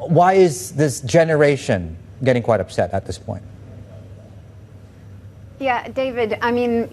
Why is this generation getting quite upset at this point? Yeah, David, I mean,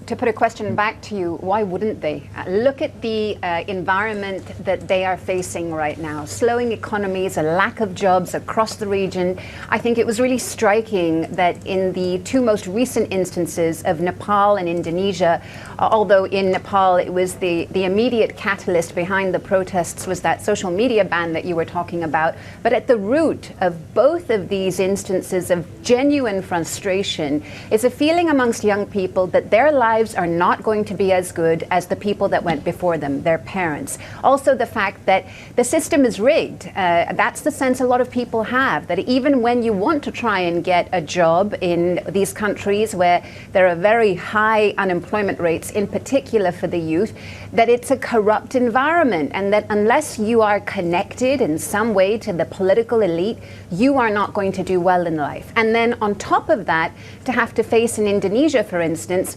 to put a question back to you, why wouldn't they? Look at the environment that they are facing right now. Slowing economies, a lack of jobs across the region. I think it was really striking that in the two most recent instances of Nepal and Indonesia, although in Nepal it was the immediate catalyst behind the protests was that social media ban that you were talking about. But at the root of both of these instances of genuine frustration is a feeling amongst young people that their lives are not going to be as good as the people that went before them, their parents. Also the fact that the system is rigged. That's the sense a lot of people have, that even when you want to try and get a job in these countries where there are very high unemployment rates, in particular for the youth, that it's a corrupt environment, and that unless you are connected in some way to the political elite, you are not going to do well in life. And then on top of that, to have to face in Indonesia, for instance,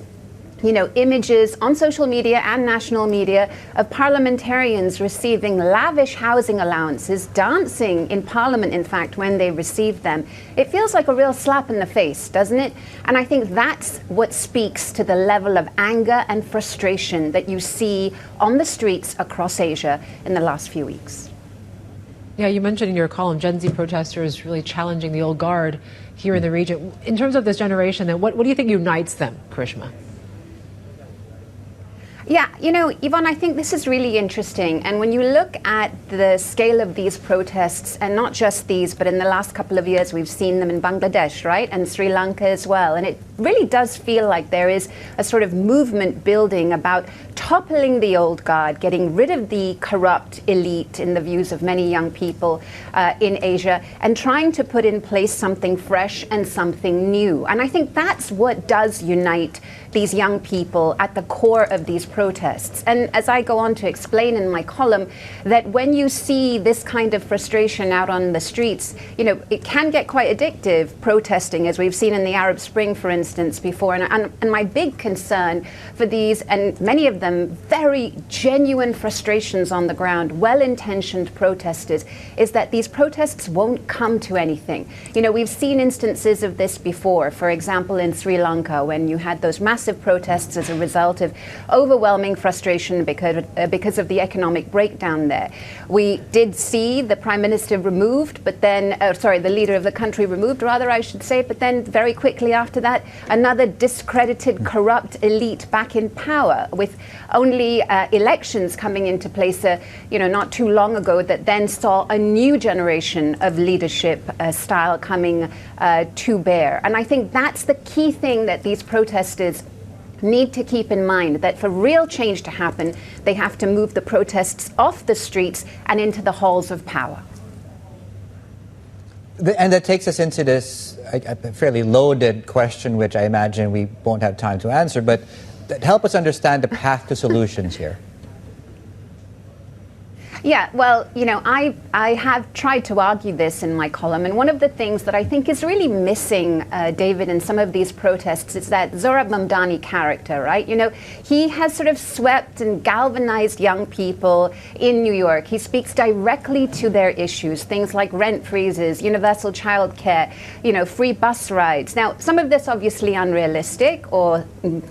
images on social media and national media of parliamentarians receiving lavish housing allowances, dancing in parliament, in fact, when they received them. It feels like a real slap in the face, doesn't it? And I think that's what speaks to the level of anger and frustration that you see on the streets across Asia in the last few weeks. Yeah, you mentioned in your column Gen Z protesters really challenging the old guard here in the region. In terms of this generation, then, what do you think unites them, Karishma? Yeah, Yvonne, I think this is really interesting. And when you look at the scale of these protests, and not just these, but in the last couple of years, we've seen them in Bangladesh, right? And Sri Lanka as well. And it really does feel like there is a sort of movement building about toppling the old guard, getting rid of the corrupt elite in the views of many young people in Asia, and trying to put in place something fresh and something new. And I think that's what does unite these young people at the core of these protests. And as I go on to explain in my column, that when you see this kind of frustration out on the streets, it can get quite addictive, protesting, as we've seen in the Arab Spring, for instance, before. And my big concern for these, and many of them very genuine frustrations on the ground, well-intentioned protesters, is that these protests won't come to anything. We've seen instances of this before, for example, in Sri Lanka, when you had those massive protests as a result of overwhelming frustration because of the economic breakdown there. We did see the Prime Minister removed, but then, the leader of the country removed, rather, I should say, but then very quickly after that, another discredited, corrupt elite back in power, with only elections coming into place, not too long ago, that then saw a new generation of leadership style coming to bear. And I think that's the key thing that these protesters need to keep in mind, that for real change to happen, they have to move the protests off the streets and into the halls of power. And that takes us into this fairly loaded question, which I imagine we won't have time to answer, but help us understand the path to solutions here. Yeah, well, I have tried to argue this in my column, and one of the things that I think is really missing, David, in some of these protests is that Zohrab Mamdani character, right? He has sort of swept and galvanized young people in New York. He speaks directly to their issues, things like rent freezes, universal child care, free bus rides. Now, some of this obviously unrealistic, or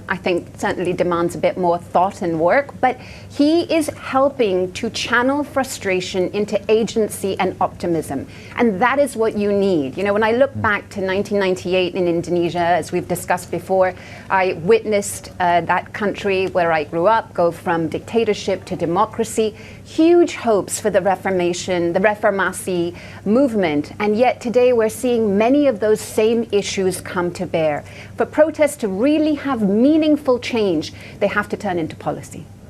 I think certainly demands a bit more thought and work, but he is helping to channel frustration into agency and optimism. And that is what you need. When I look back to 1998 in Indonesia, as we've discussed before, I witnessed that country where I grew up go from dictatorship to democracy. Huge hopes for the Reformation, the Reformasi movement. And yet today we're seeing many of those same issues come to bear. For protests to really have meaningful change, they have to turn into policy.